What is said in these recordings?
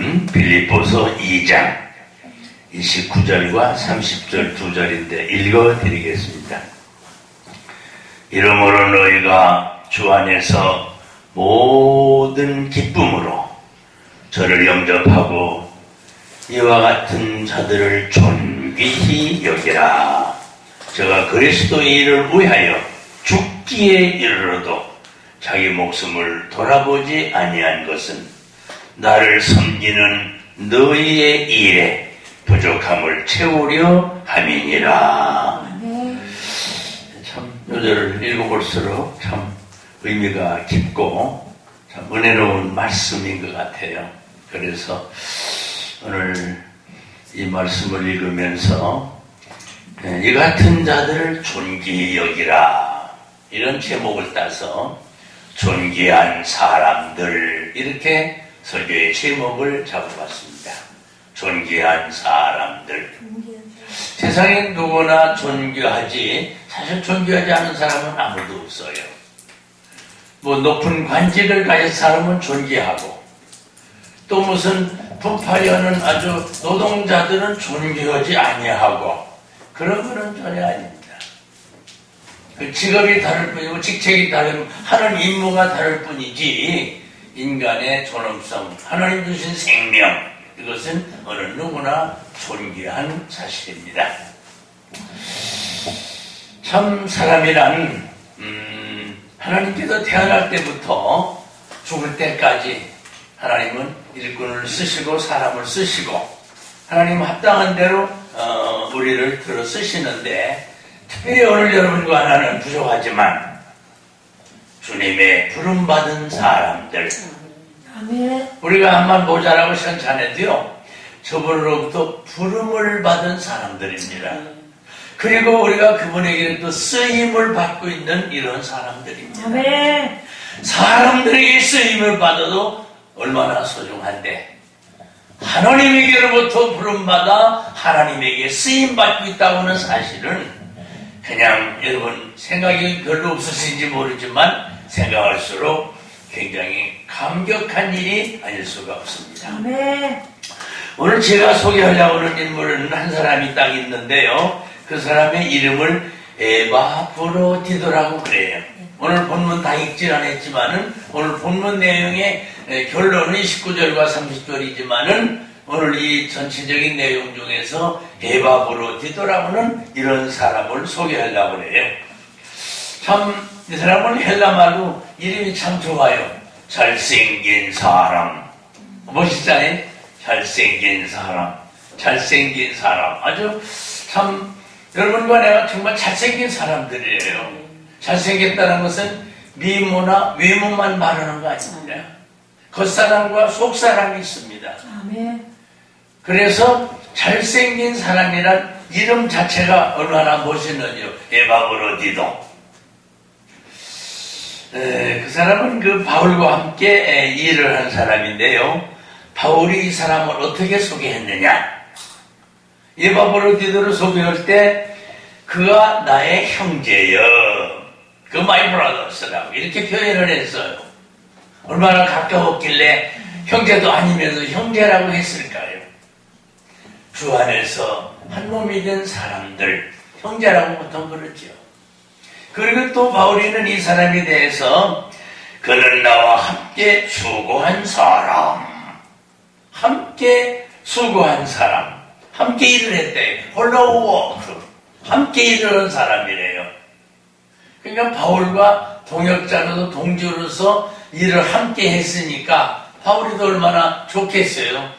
말씀은 빌립보서 2장 29절과 30절 두 절인데 읽어드리겠습니다. 이러므로 너희가 주 안에서 모든 기쁨으로 저를 영접하고 이와 같은 자들을 존귀히 여기라. 저가 그리스도의 일을 위하여 죽기에 이르러도 자기 목숨을 돌아보지 아니한 것은 나를 섬기는 너희의 일에 부족함을 채우려 함이니라. 참 요절을 읽어볼수록 참 의미가 깊고 참 은혜로운 말씀인 것 같아요. 그래서 오늘 이 말씀을 읽으면서 이 같은 자들을 존귀히 여기라, 이런 제목을 따서 존귀한 사람들, 이렇게 설교의 제목을 잡아봤습니다. 존귀한 사람들. 세상에 누구나 존귀하지, 사실 존귀하지 않은 사람은 아무도 없어요. 뭐 높은 관직을 가진 사람은 존귀하고, 또 무슨 부파려는 아주 노동자들은 존귀하지 아니하고, 그런 거는 전혀 아닙니다. 그 직업이 다를 뿐이고 직책이 다르면 하는 임무가 다를 뿐이지, 인간의 존엄성, 하나님 주신 생명, 이것은 어느 누구나 존귀한 사실입니다. 참 사람이란 하나님께서 태어날 때부터 죽을 때까지 하나님은 일꾼을 쓰시고 사람을 쓰시고 하나님 합당한 대로 우리를 들어 쓰시는데, 특별히 오늘 여러분과 나는 부족하지만 주님의 부름받은 사람들, 우리가 한번 모자라고 생각해도요, 저분으로부터 부름을 받은 사람들입니다. 그리고 우리가 그분에게 또 쓰임을 받고 있는 이런 사람들입니다. 사람들에게 쓰임을 받아도 얼마나 소중한데, 하나님에게로부터 부름받아 하나님에게 쓰임받고 있다고 하는 사실은 그냥 여러분 생각이 별로 없으신지 모르지만 생각할수록 굉장히 감격한 일이 아닐 수가 없습니다. 오늘 제가 소개하려고 하는 인물은 한 사람이 딱 있는데요, 그 사람의 이름을 에바브로디도라고 그래요. 오늘 본문 다 읽질 않았지만은 오늘 본문 내용의 결론은 19절과 30절이지만은 오늘 이 전체적인 내용 중에서 에바브로디도라고는 이런 사람을 소개하려고 해요. 참 이 사람은 헬라말로 이름이 참 좋아요. 잘생긴 사람. 멋있잖아요. 잘생긴 사람. 잘생긴 사람. 아주 참 여러분과 내가 정말 잘생긴 사람들이에요. 잘생겼다는 것은 미모나 외모만 말하는 거 아닙니다. 겉사람과 속사람이 있습니다. 그래서 잘생긴 사람이란 이름 자체가 얼마나 멋있는지요. 에바브로디도. 그 사람은 그 바울과 함께 일을 한 사람인데요, 바울이 이 사람을 어떻게 소개했느냐. 에바브로디도를 소개할 때 그가 나의 형제여, 그 my brothers라고 이렇게 표현을 했어요. 얼마나 가까웠길래 형제도 아니면서 형제라고 했을까요? 주 안에서 한 몸이 된 사람들, 형제라고 보통 그러죠. 그리고 또 바울이는 이 사람에 대해서 그는 나와 함께 수고한 사람, 함께 수고한 사람, 함께 일을 했대. 홀로워크, 함께 일을 한 사람이래요. 그러니까 바울과 동역자로서 동지로서 일을 함께 했으니까 바울이도 얼마나 좋겠어요.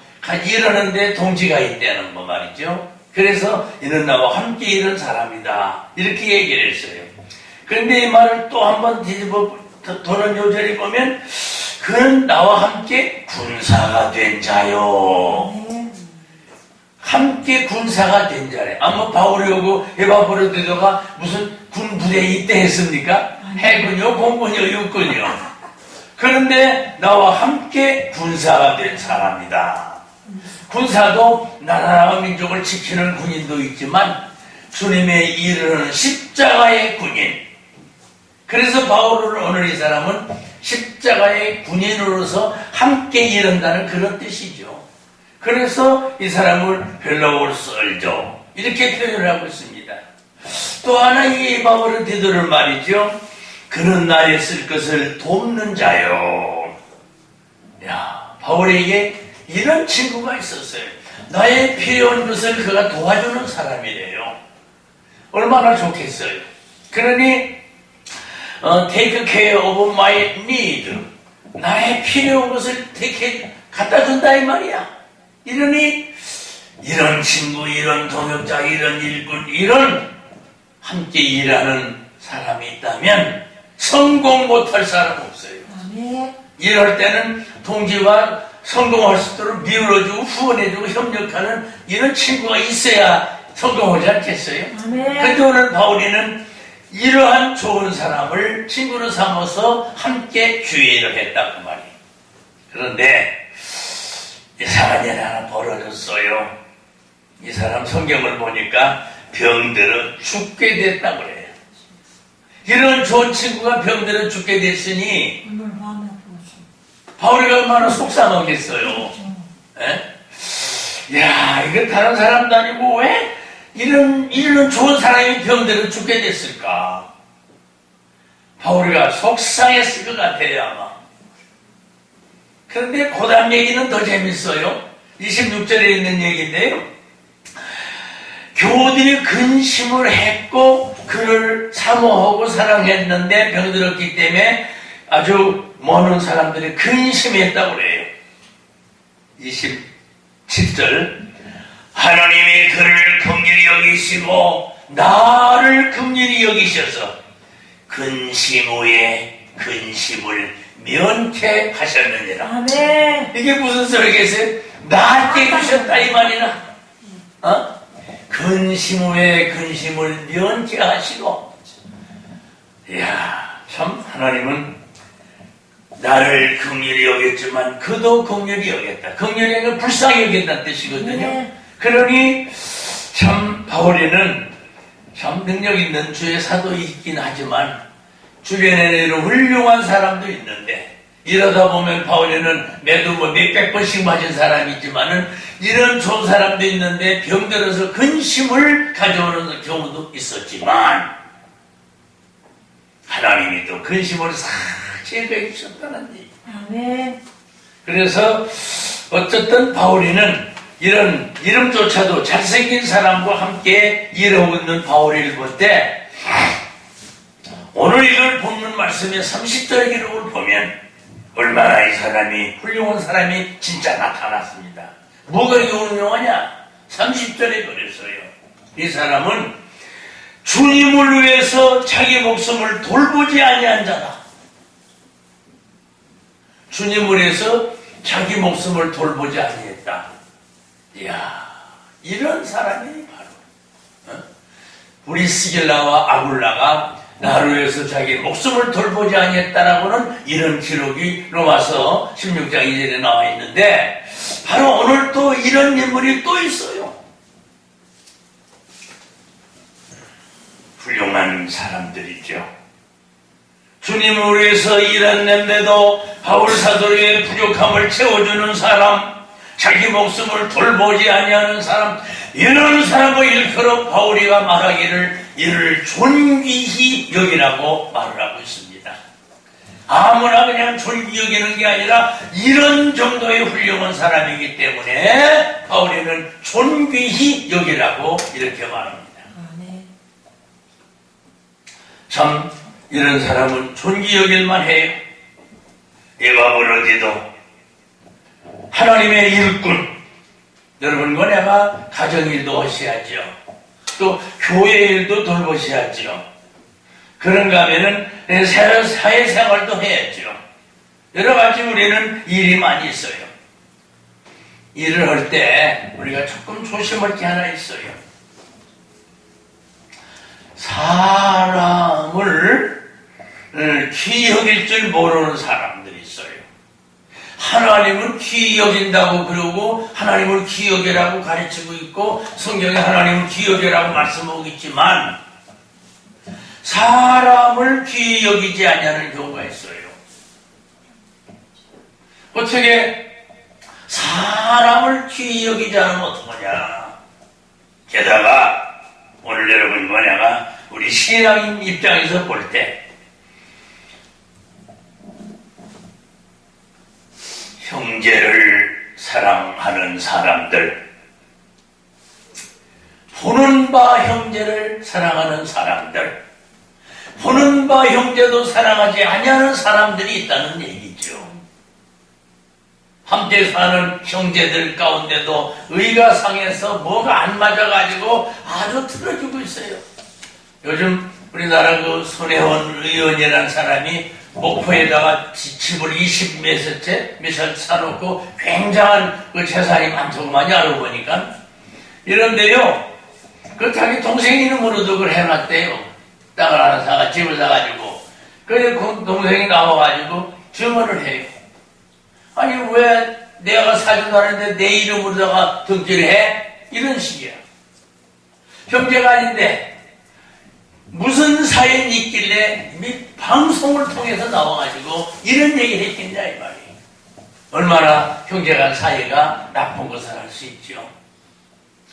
일하는데 동지가 있다는 거 말이죠. 그래서 이는 나와 함께 일한 사람이다, 이렇게 얘기를 했어요. 그런데 이 말을 또 한번 뒤집어 도는 요절이 보면 그는 나와 함께 군사가 된 자요. 함께 군사가 된 자래. 아마 바울이 오고 에바브로디도가 무슨 군 부대에 입대했습니까? 해군이요, 공군이요, 육군이요. 그런데 나와 함께 군사가 된 사람이다. 군사도 나라와 민족을 지키는 군인도 있지만 주님의 일을 하는 십자가의 군인. 그래서 바울을 오늘 이 사람은 십자가의 군인으로서 함께 일한다는 그런 뜻이죠. 그래서 이 사람을 별나올 썰죠. 이렇게 표현을 하고 있습니다. 또 하나 이 바울은 디도를 말이죠. 그는 나의 쓸 것을 돕는 자요. 야, 바울에게 이런 친구가 있었어요. 나의 필요한 것을 그가 도와주는 사람이래요. 얼마나 좋겠어요. 그러니 take care of my need. 나의 필요한 것을 갖다 준다 이 말이야. 이러니 이런 친구, 이런 동역자, 이런 일꾼, 이런 함께 일하는 사람이 있다면 성공 못할 사람 없어요. 이럴 때는 동지와 성공할 수 있도록 미울어주고 후원해주고 협력하는 이런 친구가 있어야 성공하지 않겠어요? 그런데 오늘 바울이는 이러한 좋은 사람을 친구로 삼아서 함께 주의를 했다고 말이에요. 그런데 이상한 일 하나 벌어졌어요. 이 사람 성경을 보니까 병들어 죽게 됐다고 그래요. 이런 좋은 친구가 병들어 죽게 됐으니 바울이 얼마나 속상하겠어요. 야, 이거 다른 사람도 아니고 왜 이런 좋은 사람이 병들어 죽게 됐을까? 바울이가 속상했을 것 같아요, 아마. 그런데 그 다음 얘기는 더 재밌어요. 26절에 있는 얘기인데요. 교우들이 근심을 했고 그를 사모하고 사랑했는데 병들었기 때문에 아주 많은 사람들이 근심했다고 그래요. 27절 하나님이 그를 긍휼히 여기시고 나를 긍휼히 여기셔서 근심 후에 근심을 면케하셨느니라. 아멘. 이게 무슨 소리겠어요? 나한테 주셨다 이 말이나. 근심 후에 근심을 면케하시고. 이야, 참 하나님은 나를 긍휼히 여겼지만 그도 긍휼히 여겼다. 긍휼히는 불쌍히 여긴다는 뜻이거든요. 네. 그러니 참 바울에는 참 능력 있는 주의 사도이긴 하지만 주변에는 훌륭한 사람도 있는데 이러다 보면 바울에는 매도 몇백 번씩 맞은 사람이 있지만은 이런 좋은 사람도 있는데 병들어서 근심을 가져오는 경우도 있었지만 하나님이 또 근심을 싹 제거해 주셨다는 얘기. 아멘. 그래서 어쨌든 바울이는 이런 이름조차도 잘생긴 사람과 함께 일하고 있는 바울을 볼 때 오늘 이걸 본문 말씀의 30절 기록을 보면 얼마나 이 사람이 훌륭한 사람이 진짜 나타났습니다. 뭐가 이렇게 훌륭하냐? 30절에 그랬어요. 이 사람은 주님을 위해서 자기 목숨을 돌보지 아니한 자다. 주님을 위해서 자기 목숨을 돌보지 아니했다. 이야, 이런 사람이 바로 우리 스길라와 아굴라가 나를 위해서 자기 목숨을 돌보지 아니했다라고는 이런 기록이 로마서 16장 2절에 나와 있는데 바로 오늘 또 이런 인물이 또 있어요. 훌륭한 사람들이죠. 주님을 위해서 일했는데도 바울 사도의 부족함을 채워주는 사람, 자기 목숨을 돌보지 아니하는 사람, 이런 사람을 일컬어 바울이가 말하기를 이를 존귀히 여기라고 말을 하고 있습니다. 아무나 그냥 존귀히 여기는 게 아니라 이런 정도의 훌륭한 사람이기 때문에 바울이는 존귀히 여기라고 이렇게 말합니다. 참 이런 사람은 존귀히 여길만 해요. 에바브로디도 하나님의 일꾼. 여러분과 내가 가정일도 하셔야죠. 또 교회 일도 돌보셔야죠. 그런가 하면은 사회생활도 해야죠. 여러 가지 우리는 일이 많이 있어요. 일을 할 때 우리가 조금 조심할 게 하나 있어요. 사람을 귀히 여길 줄 모르는 사람들이 있어요. 하나님을 귀히 여긴다고 그러고 하나님을 귀히 여기라고 가르치고 있고 성경에 하나님을 귀히 여기라고 말씀하고 있지만 사람을 귀히 여기지 않냐는 경우가 있어요. 어떻게 사람을 사람을 귀히 여기지 않으면 어떡하냐. 게다가 오늘 여러분 뭐냐가 우리 신앙인 입장에서 볼 때 형제를 사랑하는 사람들, 보는 바 형제를 사랑하는 사람들, 보는 바 형제도 사랑하지 아니하는 사람들이 있다는 얘기죠. 함께 사는 형제들 가운데도 의가 상해서 뭐가 안 맞아가지고 아주 틀어지고 있어요. 요즘 우리나라 그 손혜원 의원이라는 사람이 목포에다가 집을 20몇 채 사놓고 굉장한 그 재산이 많더구만요. 알고 보니까. 이런데요, 그 자기 동생 이름으로도 그걸 해놨대요. 땅을 하나 사가, 집을 사가지고. 그래서 그 동생이 나와가지고 증언을 해요. 아니, 왜 내가 사지도 않았는데 내 이름으로다가 등기를 해? 이런 식이야. 형제가 아닌데, 무슨 사연이 있길래 방송을 통해서 나와가지고 이런 얘기를 했겠냐, 이 말이에요. 얼마나 형제간 사이가 나쁜 것을 할 수 있죠.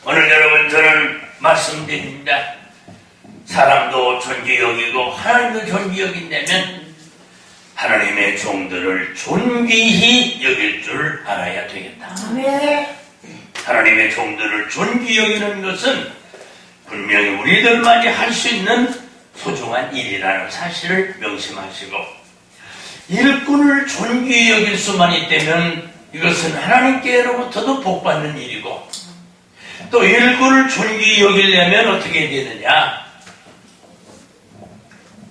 오늘 여러분, 저는 말씀드립니다. 사람도 존귀 여기고 하나님도 존귀 여긴다면 하나님의 종들을 존귀히 여길 줄 알아야 되겠다. 네. 하나님의 종들을 존귀 여기는 것은 분명히 우리들만이 할 수 있는 소중한 일이라는 사실을 명심하시고, 일꾼을 존귀히 여길 수만 있다면 이것은 하나님께로부터도 복받는 일이고, 또 일꾼을 존귀히 여기려면 어떻게 되느냐?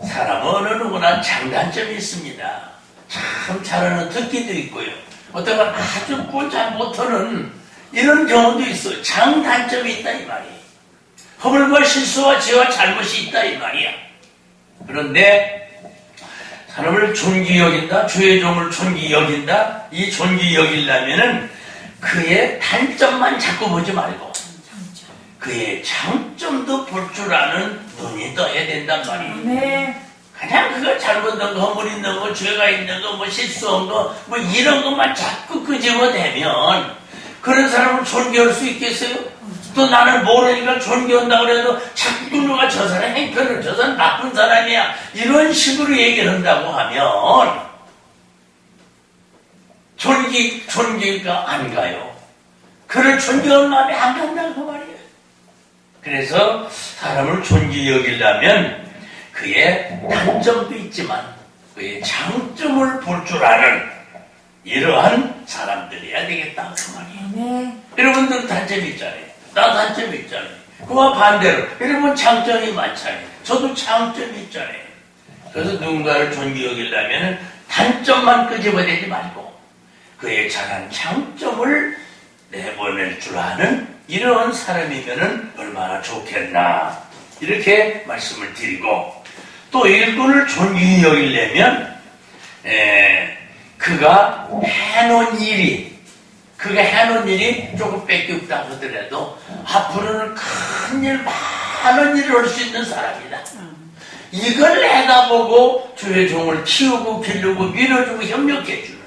사람은 어느 누구나 장단점이 있습니다. 참 잘하는 특기도 있고요. 어떤 건 아주 잘 못하는 이런 경우도 있어요. 장단점이 있다 이 말이에요. 허물과 실수와 죄와 잘못이 있다 이 말이야. 그런데 사람을 존귀히 여긴다, 주의 종을 존귀히 여긴다. 이 존귀히 여기려면은 그의 단점만 자꾸 보지 말고 그의 장점도 볼 줄 아는 눈이 떠야 된단 말이에요. 네. 그냥 그거 잘못된 거, 허물 있는 거, 죄가 있는 거, 뭐 실수한 거, 뭐 이런 것만 자꾸 끄집어내면 그런 사람을 존경할 수 있겠어요? 또 나는 모르니까 존경한다고 그래도 자꾸 누가 저 사람 행편을, 저 사람 나쁜 사람이야, 이런 식으로 얘기를 한다고 하면 존귀가 안 가요. 그를 존경하는 마음이 안 간다고 그 말이에요. 그래서 사람을 존귀히 여기려면 그의 단점도 있지만 그의 장점을 볼 줄 아는 이러한 사람들이어야 되겠다 그 말이에요. 네. 여러분들은 단점이 있잖아요. 나 단점이 있잖아요. 그와 반대로 여러분 장점이 많잖아요. 저도 장점이 있잖아요. 그래서 누군가를 존귀히 여기려면 단점만 끄집어내지 말고 그의 잘한 장점을 내보낼 줄 아는 이런 사람이면 얼마나 좋겠나, 이렇게 말씀을 드리고, 또 일꾼을 존귀히 여기려면 그가 해놓은 일이 조금 뺏겼다 하더라도 앞으로는 큰일, 많은 일을 할 수 있는 사람이다. 이걸 내다보고 주의 종을 키우고 기르고 밀어주고 협력해주는,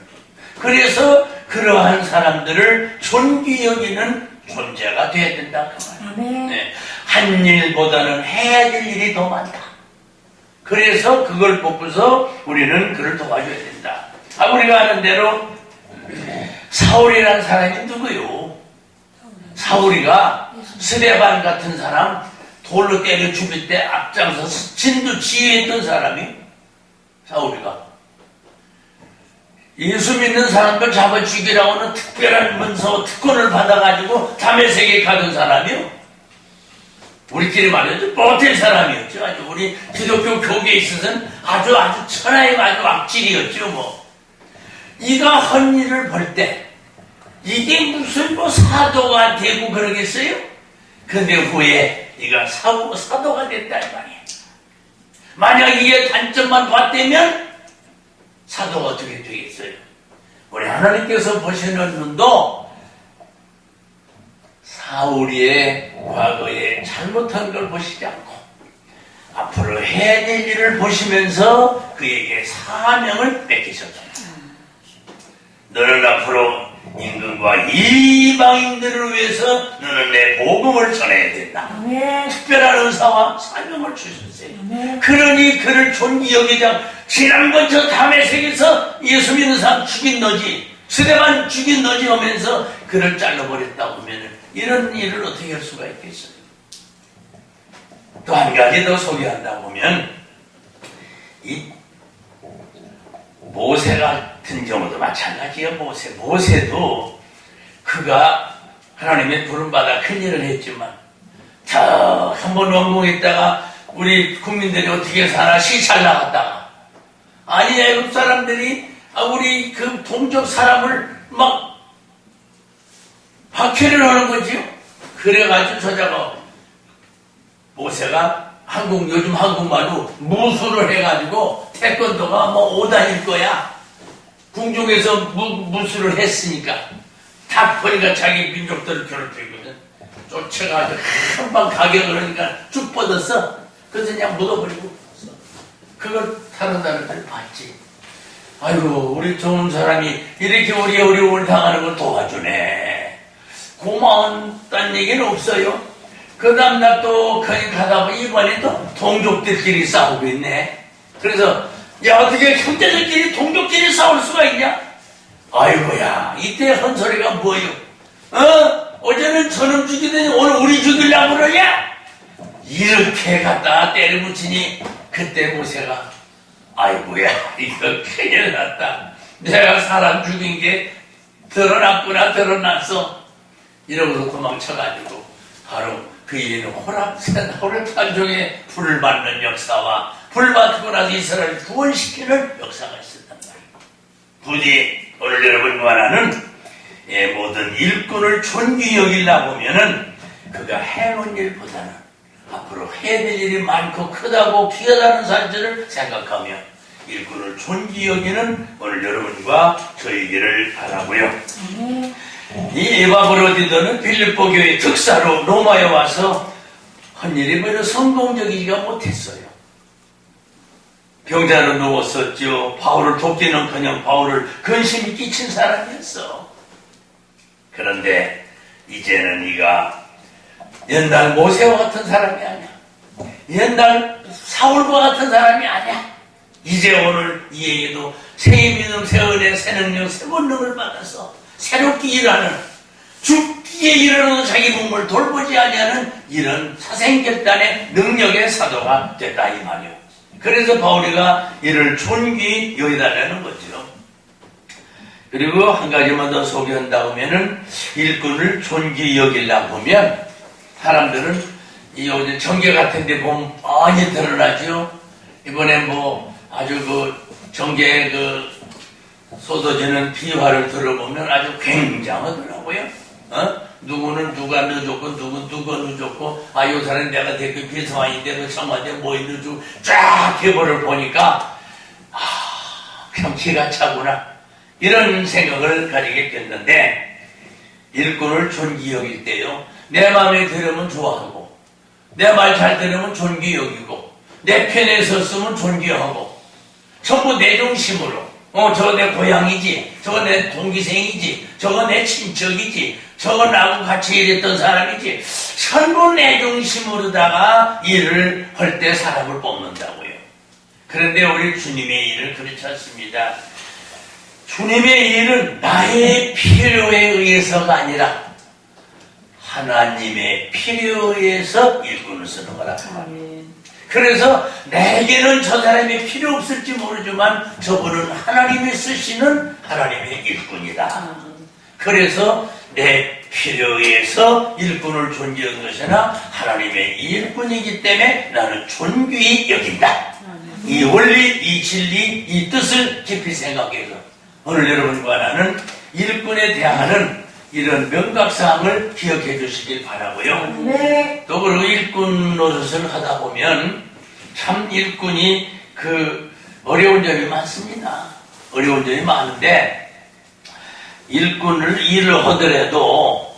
그래서 그러한 사람들을 존귀히 여기는 존재가 되어야 된다 그 말이에요. 네. 한 일보다는 해야 될 일이 더 많다. 그래서 그걸 보고서 우리는 그를 도와줘야 된다. 우리가 아는 대로 사울이라는 사람이 누구요? 사울이가 스데반 같은 사람 돌로 때려 죽일 때 앞장서서 진도 지휘했던 사람이 사울이가 예수 믿는 사람들 잡아 죽이라고는 특별한 문서 특권을 받아가지고 다메섹에 가던 사람이요. 우리끼리 말해도 못할 사람이었죠. 아주 우리 기독교 교계에 있어서는 아주 천하의 아주 악질이었죠. 뭐 이가 한 일을 볼 때 이게 무슨 뭐 사도가 되고 그러겠어요? 근데 후에 이가 사도가 됐다 이 말이에요. 만약 이게 단점만 봤다면 사도가 어떻게 되겠어요? 우리 하나님께서 보시는 눈도 사울이의 과거에 잘못한 걸 보시지 않고 앞으로 해야 될 일을 보시면서 그에게 사명을 뺏기셨잖아요. 너는 앞으로 임금과 이방인들을 위해서 너는 내 복음을 전해야 된다. 특별한 의사와 사명을 주셨어요. 그러니 그를 존귀 여기자. 지난번 저 다메섹에서 예수 믿는 사람 죽인 너지, 스데반 죽인 너지 하면서 그를 잘라버렸다고 하면 이런 일을 어떻게 할 수가 있겠어요? 또 한 가지 더 소개한다고 하면 이 모세 같은 경우도 마찬가지예요. 모세도 그가 하나님의 부름받아 큰 일을 했지만 저 한번 원공했다가 우리 국민들이 어떻게 사나 시찰 나갔다가 아니 애국 사람들이 우리 그 동족 사람을 막 박해를 하는 거지요. 그래가지고 저자가 모세가 요즘 한국말로 무술을 해가지고 태권도가 뭐 5단일 거야. 궁중에서 무술을 했으니까 다 보니까 자기 민족들을 괴롭히거든. 쫓아가지고 한방 가격을 하니까 쭉 뻗었어. 그래서 그냥 묻어버리고 있어. 그걸 다른 사람들 봤지. 아이고 우리 좋은 사람이 이렇게 우리 어려움을 당하는 걸 도와주네. 고마웠다는 얘기는 없어요. 그 다음날 또 거기 가다 보니 이번에 또 동족들끼리 싸우고 있네. 그래서 야 어떻게 형제들끼리 동족끼리 싸울 수가 있냐? 아이고야 이때 헌소리가 뭐요? 어제는 저놈 죽이더니 오늘 우리 죽이려고 그러냐? 이렇게 갖다가 때려붙이니 그때 모세가 아이고야 이거 큰일 났다. 내가 사람 죽인 게 드러났구나 드러났어. 이러고서 도망쳐가지고 바로 그 이에는 호렙산중에 불을 받는 역사와 불 받고 나서 이스라엘을 구원시키는 역사가 있었단 말이에요. 부디 오늘 여러분과 나는 모든 일꾼을 존귀히 여기려 보면은 그가 해놓은 일보다는 앞으로 해야 될 일이 많고 크다고 귀하다는 사실을 생각하며 일꾼을 존귀히 여기는 오늘 여러분과 저희들을 바라고요. 이 에바브로디더는 빌립보 교회 특사로 로마에 와서 한 일이 별로 성공적이지가 못했어요. 병자로 누웠었죠. 바울을 돕기는커녕 바울을 근심이 끼친 사람이었어. 그런데 이제는 이가 옛날 모세와 같은 사람이 아니야. 옛날 사울과 같은 사람이 아니야. 이제 오늘 이에게도 새 믿음, 새 은혜, 새 능력, 새 권능을 받아서 새롭게 일하는 죽기에 이르러도 자기 몸을 돌보지 아니하는 이런 사생결단의 능력의 사도가 됐다 이 말이요. 그래서 바울이가 이를 존귀히 여기달라는 거죠. 그리고 한 가지만 더 소개한다 하면은 일꾼을 존귀히 여기려고 보면 사람들은 이 요즘 정계 같은 데 보면 많이 드러나죠. 이번에 뭐 아주 그 정계에 그 쏟아지는 비화를 들어보면 아주 굉장하더라고요. 누구는 누가 넣어줬고, 누구는 누가 넣어줬고, 요 사람은 내가 대표 비서관인데, 그 청와대 뭐 넣어주고, 쫙 계보를 보니까, 그냥 기가 차구나. 이런 생각을 가지게 됐는데, 일꾼을 존귀히 여길 때요, 내 마음에 들으면 좋아하고, 내 말 잘 들으면 존귀히 여기고, 내 편에 섰으면 존귀하고, 전부 내 중심으로, 저거 내 고향이지, 저거 내 동기생이지, 저거 내 친척이지, 저거 나하고 같이 일했던 사람이지, 전부 내 중심으로다가 일을 할 때 사람을 뽑는다고요. 그런데 우리 주님의 일을 그렇지 않습니다. 주님의 일은 나의 필요에 의해서가 아니라 하나님의 필요에 의해서 일꾼을 쓰는 거라. 그래서 내게는 저 사람이 필요 없을지 모르지만 저분은 하나님이 쓰시는 하나님의 일꾼이다. 그래서 내 필요에 의해서 일꾼을 존귀한 것이나 하나님의 일꾼이기 때문에 나는 존귀히 여긴다. 이 원리, 이 진리, 이 뜻을 깊이 생각해서 오늘 여러분과 나는 일꾼에 대하는 이런 명각사항을 기억해 주시길 바라고요. 네. 또 그리고 일꾼 노릇을 하다 보면 참 일꾼이 어려운 점이 많습니다. 어려운 점이 많은데 일꾼을 일을 하더라도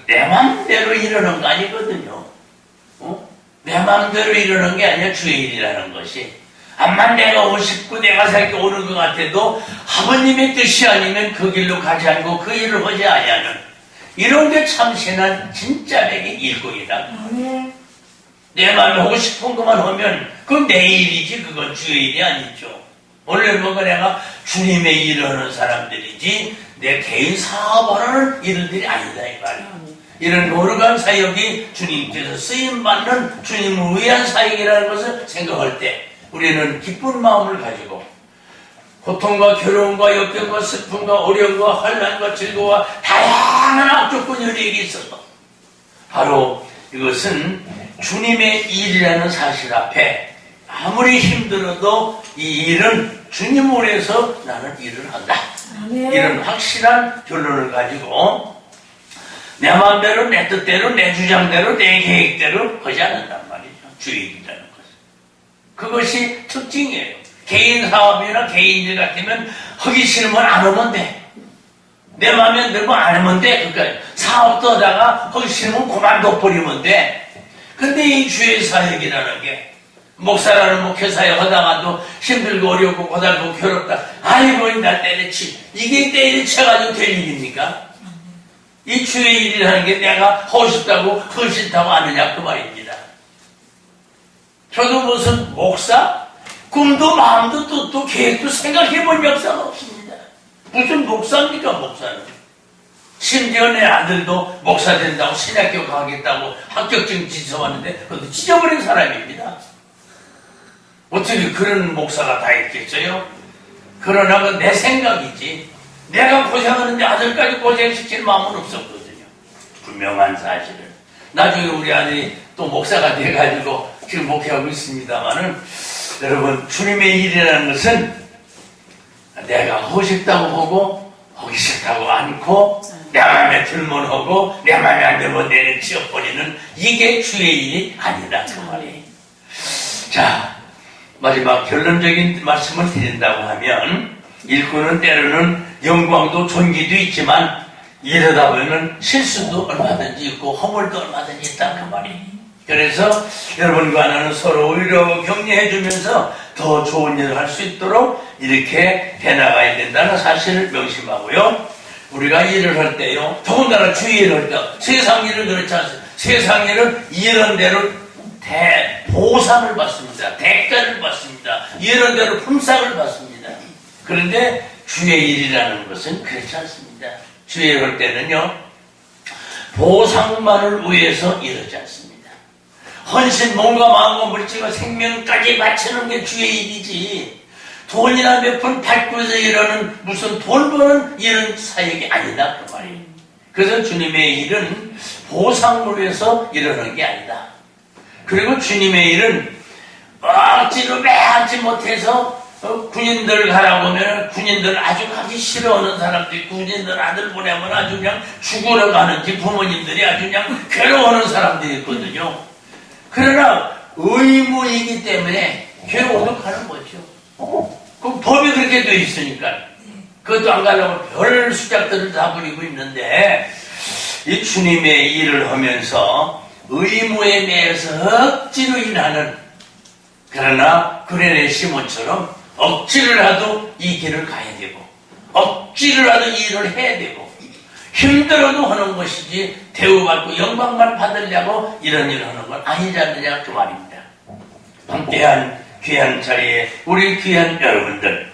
내 맘대로 이러는 거 아니거든요. 내 맘대로 이러는 게 아니라 주의 일이라는 것이 암만 내가 59 내가 살게 오는 것 같아도 아버님의 뜻이 아니면 그 길로 가지 않고 그 일을 하지 아니하는 이런 게 참신한 진짜 내게 일꾼이다. 내 마음에 하고 싶은 것만 하면 그건 내 일이지 그건 주의 일이 아니죠. 오늘 뭔가 내가 주님의 일을 하는 사람들이지 내 개인 사업하는 일들이 아니다 이 말이야. 이런 거룩한 사역이 주님께서 쓰임받는 주님을 위한 사역이라는 것을 생각할 때 우리는 기쁜 마음을 가지고 고통과 괴로움과 역경과 슬픔과 어려움과 환난과 즐거움과 다양한 악조건이 우리에게 있어도 바로 이것은 주님의 일이라는 사실 앞에 아무리 힘들어도 이 일은 주님을 위해서 나는 일을 한다. 이런 확실한 결론을 가지고 내 마음대로 내 뜻대로 내 주장대로 내 계획대로 하지 않는단 말이죠. 주의 일이라는 것은. 그것이 특징이에요. 개인 사업이나 개인 일 같으면 하기 싫으면 안 하면 돼. 내 마음에 안 들면 안 하면 돼. 그러니까 사업도 하다가 하기 싫으면 그만둬 버리면 돼. 근데 이 주의 사역이라는 게 목사라는 목회 사역 하다가도 힘들고 어렵고 고달고 괴롭다. 아이고 나 때려치. 이게 때려쳐가지고 될 일입니까? 이 주의 일이라는 게 내가 하고 싶다고 하고 싫다고 하느냐 그 말입니다. 저도 무슨 목사? 꿈도 마음도 뜻도 계획도 생각해본 역사가 없습니다. 무슨 목사입니까 목사는? 심지어 내 아들도 목사 된다고 신학교 가겠다고 합격증 지쳐왔는데 그것도 찢어버린 사람입니다. 어떻게 그런 목사가 다 있겠어요? 그러나 그 내 생각이지 내가 고생하는데 아들까지 고생시킬 마음은 없었거든요. 분명한 사실은. 나중에 우리 아들이 또 목사가 돼가지고 지금 목회하고 있습니다만은 여러분 주님의 일이라는 것은 내가 하고 싶다고 하고 하기 싫다고 않고 내 마음에 들면 하고 내 마음에 안 들면 내려치워버리는 이게 주의 일이 아니다 그 말이에요. 자 마지막 결론적인 말씀을 드린다고 하면 일꾼은 때로는 영광도 존귀도 있지만 이러다 보면 실수도 얼마든지 있고 허물도 얼마든지 있다 그 말이에요. 그래서 여러분과 나는 서로 위로하고 격려해 주면서 더 좋은 일을 할 수 있도록 이렇게 해나가야 된다는 사실을 명심하고요. 우리가 일을 할 때요. 더군다나 주의 일을 할 때 세상 일은 그렇지 않습니다. 세상 일은 이런 대로 보상을 받습니다. 대가를 받습니다. 이런 대로 품삯을 받습니다. 그런데 주의 일이라는 것은 그렇지 않습니다. 주의 일을 할 때는요. 보상만을 위해서 이러지 않습니다. 헌신, 몸과 마음과 물질과 생명까지 바치는 게 주의 일이지 돈이나 몇 푼 받고 해서 이러는 무슨 돈 버는 이런 사역이 아니다 그 말이에요. 그래서 주님의 일은 보상을 위해서 이러는 게 아니다. 그리고 주님의 일은 억지로 매하지 못해서 군인들 가라고 하면 군인들 아주 가기 싫어하는 사람들이 군인들 아들 보내면 아주 그냥 죽으러 가는지 부모님들이 아주 그냥 괴로워하는 사람들이 있거든요. 그러나 의무이기 때문에 괴로워도 가는 거죠. 그 법이 그렇게 되어 있으니까 그것도 안 가려고 별 수작들을 다 부리고 있는데 이 주님의 일을 하면서 의무에 매여서 억지로 일하는 그러나 그레네 시몬처럼 억지로라도 이 길을 가야 되고 억지로라도 이 일을 해야 되고 힘들어도 하는 것이지 대우받고 영광만 받으려고 이런 일을 하는 건 아니지 않느냐 그 말입니다. 함께한 귀한 자리에 우리 귀한 여러분들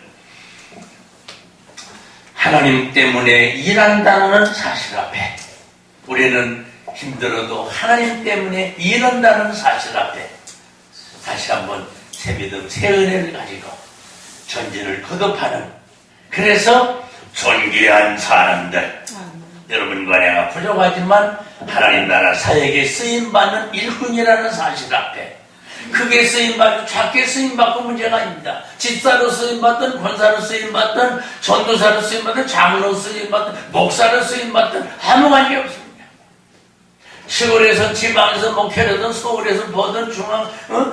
하나님 때문에 일한다는 사실 앞에 우리는 힘들어도 하나님 때문에 일한다는 사실 앞에 다시 한번 새 믿음, 새 은혜를 가지고 전진을 거듭하는 그래서 존귀한 사람들 여러분과 내가 부족하지만 하나님 나라 사역에 쓰임받는 일꾼이라는 사실 앞에 크게 쓰임받고 작게 쓰임받고 문제가 아닙니다. 집사로 쓰임받든 권사로 쓰임받든 전도사로 쓰임받든 장로로 쓰임받든 목사로 쓰임받든 아무 관계 없습니다. 시골에서 지방에서 목회하든 서울에서 보든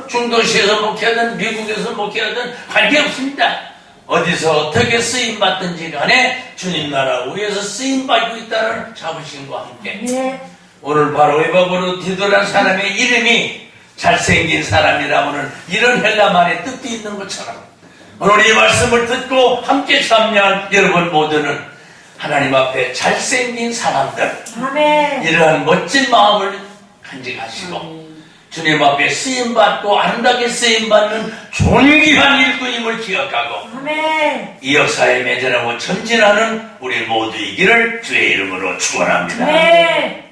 중도시에서 목회하든 미국에서 목회하든 관계없습니다. 어디서 어떻게 쓰임받든지 간에 주님 나라 위에서 쓰임받고 있다는 자부심과 함께 오늘 바로 이 법으로 뒤돌아간 사람의 이름이 잘생긴 사람이라고는 이런 헬라말의 뜻도 있는 것처럼 오늘 이 말씀을 듣고 함께 참여한 여러분 모두는 하나님 앞에 잘생긴 사람들, 아멘. 이러한 멋진 마음을 간직하시고 주님 앞에 쓰임받고 아름답게 쓰임받는 존귀한 일꾼임을 기억하고 아멘. 이 역사에 매진하고 전진하는 우리 모두이기를 주의 이름으로 축원합니다. 아멘.